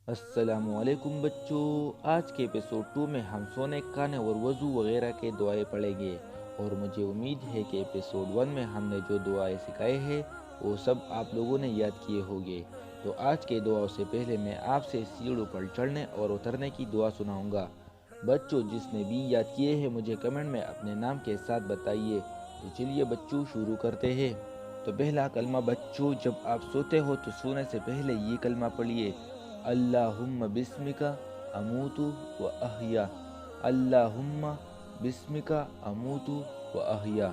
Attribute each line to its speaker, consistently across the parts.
Speaker 1: السلام علیکم بچوں، آج کے ایپیسوڈ 2 میں ہم سونے کھانے اور وضو وغیرہ کے دعائیں پڑھیں گے، اور مجھے امید ہے کہ ایپیسوڈ 1 میں ہم نے جو دعائیں سکھائے ہیں وہ سب آپ لوگوں نے یاد کیے ہوں گے۔ تو آج کے دعاؤں سے پہلے میں آپ سے سیڑھیوں پر چڑھنے اور اترنے کی دعا سناؤں گا۔ بچوں جس نے بھی یاد کیے ہیں مجھے کمنٹ میں اپنے نام کے ساتھ بتائیے۔ تو چلیے بچوں شروع کرتے ہیں۔ تو پہلا کلمہ بچوں، جب آپ سوتے ہو تو سونے سے پہلے یہ کلمہ پڑھیے: اللہم بسمک اموت و احیا، اللہم بسمک اموت و احیا۔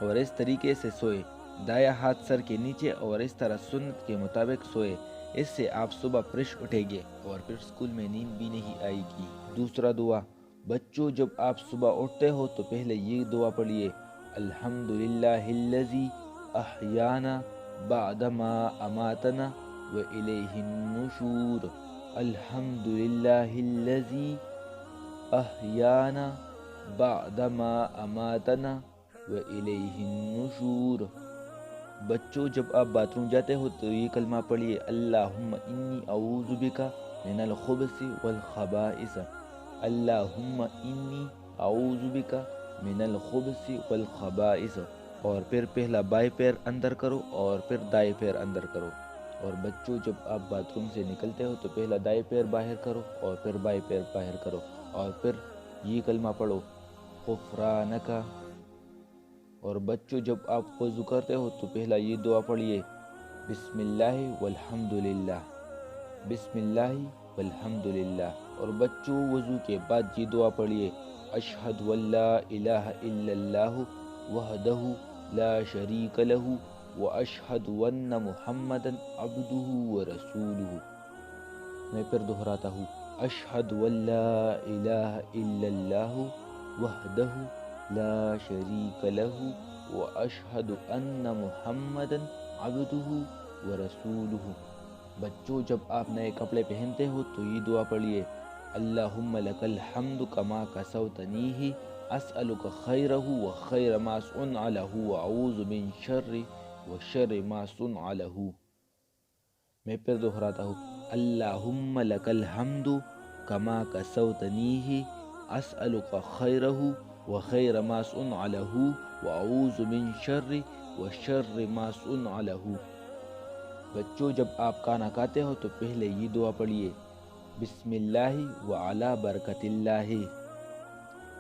Speaker 1: اور اس طریقے سے سوئے، دایاں ہاتھ سر کے نیچے، اور اس طرح سنت کے مطابق سوئے۔ اس سے آپ صبح فریش اٹھیں گے اور پھر اسکول میں نیند بھی نہیں آئے گی۔ دوسرا دعا بچوں، جب آپ صبح اٹھتے ہو تو پہلے یہ دعا پڑھیے: الحمدللہ الذی احیانا بعدما اماتنا وإلیہ النشور، الحمدللہ الذی احیانا بعدما اماتنا وإلیہ النشور۔ بچوں جب آپ باتھ روم جاتے ہو تو یہ کلمہ پڑھیے: اللہم انی اعوذ بک من الخبث والخبائث، اللہم انی اعوذ بک من الخبث والخبائث۔ اور پھر پہلا بائیں پیر اندر کرو اور پھر دائیں پیر اندر کرو۔ اور بچوں جب آپ باتھ روم سے نکلتے ہو تو پہلا دائیں پیر باہر کرو اور پھر بائیں پیر باہر کرو، اور پھر یہ کلمہ پڑھو: غفرانک۔ اور بچوں جب آپ وضو کرتے ہو تو پہلا یہ دعا پڑھیے: بسم اللہ والحمدللہ، بسم اللہ والحمدللہ۔ اور بچوں وضو کے بعد یہ دعا پڑھیے: اشہد ان لا الہ الا اللہ وحدہ لا شریک لہ واشہد ان محمدا عبدہ ورسولہ۔ میں پھر دہراتا ہوں: اشہد ان لا الہ الا اللہ وحدہ لا شریک لہ واشہد ان محمدا عبدہ ورسولہ۔ بچوں جب آپ نئے کپڑے پہنتے ہو تو یہ دعا پڑھیے: اللہم لک الحمد کما کسوتنیہ اسألک خیرہ وخیر ما صنع لہ واعوذ من شر وشر ما صنع لہ۔ میں پھر دہراتا ہوں: اللہم لک الحمد کما کسوتنیہ اسألک خیرہ وخیر ما صنع لہ واعوذ من شر وشر ما صنع لہ۔ بچوں جب آپ کھانا کھاتے ہو تو پہلے یہ دعا پڑھیے: بسم اللہ وعلی برکت اللہ،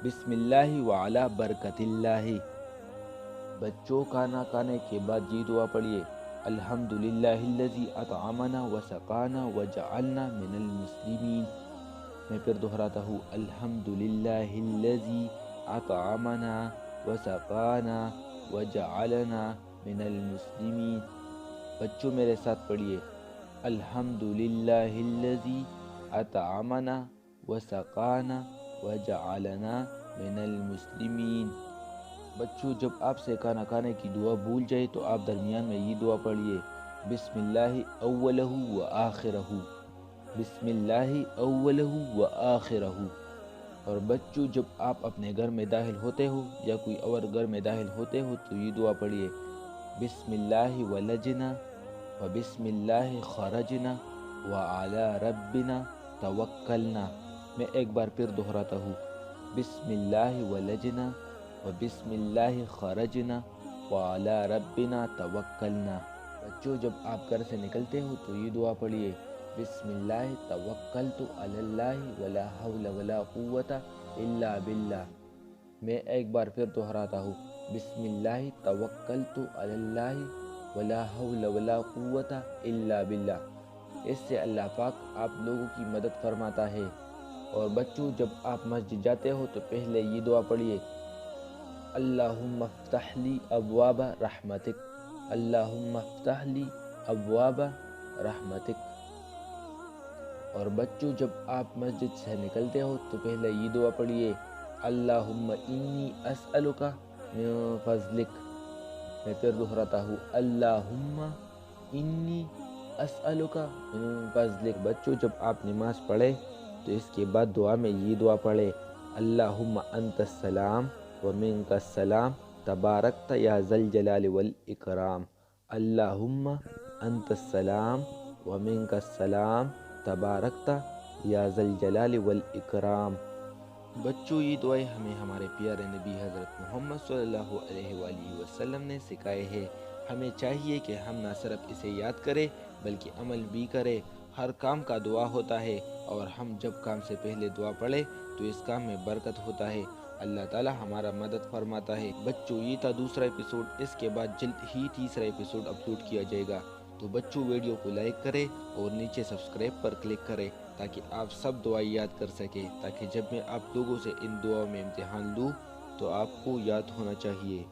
Speaker 1: بسم اللہ وعلی برکت اللہ۔ بچوں کھانا کھانے کے بعد یہ دعا پڑھیے: الحمدللہ الذی اطعمنا وسقانا وجعلنا من المسلمین۔ میں پھر دہراتا ہوں: الحمدللہ الذی اطعمنا وسقانا وجعلنا من المسلمین۔ بچوں میرے ساتھ پڑھیے: الحمدللہ الذی اطعمنا وسقانا وجعلنا من المسلمین۔ بچوں جب آپ سے کھانا کھانے کی دعا بھول جائے تو آپ درمیان میں یہ دعا پڑھیے: بسم اللہ اولہ وآخرہ، بسم اللہ اولہ وآخرہ۔ اور بچوں جب آپ اپنے گھر میں داخل ہوتے ہو یا کوئی اور گھر میں داخل ہوتے ہو تو یہ دعا پڑھیے: بسم اللہ ولجنا وبسم اللہ خرجنا وعلی ربنا توکلنا۔ میں ایک بار پھر دہراتا ہوں: بسم اللہ ولجنا وبسم اللہ خرجنا وعلی ربنا توکلنا۔ بچوں جب آپ گھر سے نکلتے ہو تو یہ دعا پڑھیے: بسم اللہ توکلت علی اللہ ولا حول ولا قوت الا باللہ۔ میں ایک بار پھر دہراتا ہوں: بسم اللہ توکلت علی اللہ ولا حول ولا قوت الا باللہ۔ اس سے اللہ پاک آپ لوگوں کی مدد فرماتا ہے۔ اور بچوں جب آپ مسجد جاتے ہو تو پہلے یہ دعا پڑھیے: اللہم افتح لی ابواب رحمتک، اللہم افتح لی ابواب رحمتک۔ اور بچوں جب آپ مسجد سے نکلتے ہو تو پہلے یہ دعا پڑھیے: اللہم انی اسألک من فضلک۔ میں پھر دہراتا ہوں: اللہم انی اسألک من فضلک۔ بچوں جب آپ نماز پڑھے تو اس کے بعد دعا میں یہ دعا پڑھے: اللہم انت السلام ومنک السلام تبارکت یا ذا الجلال والاکرام، اللہم انت السلام ومنک السلام تبارکتا یا ذل جلال والاکرام۔ بچوں، یہ دعائیں ہمیں ہمارے پیارے نبی حضرت محمد صلی اللہ علیہ وآلہ وسلم نے سکھائے ہیں۔ ہمیں چاہیے کہ ہم نہ صرف اسے یاد کریں بلکہ عمل بھی کریں۔ ہر کام کا دعا ہوتا ہے اور ہم جب کام سے پہلے دعا پڑھیں تو اس کام میں برکت ہوتا ہے، اللہ تعالی ہمارا مدد فرماتا ہے۔ بچوں، یہ تھا دوسرا ایپیسوڈ، اس کے بعد جلد ہی تیسرا ایپیسوڈ اپلوڈ کیا جائے گا۔ تو بچوں، ویڈیو کو لائک کریں اور نیچے سبسکرائب پر کلک کریں تاکہ آپ سب دعائیں یاد کر سکیں، تاکہ جب میں آپ لوگوں سے ان دعاؤں میں امتحان لوں تو آپ کو یاد ہونا چاہیے۔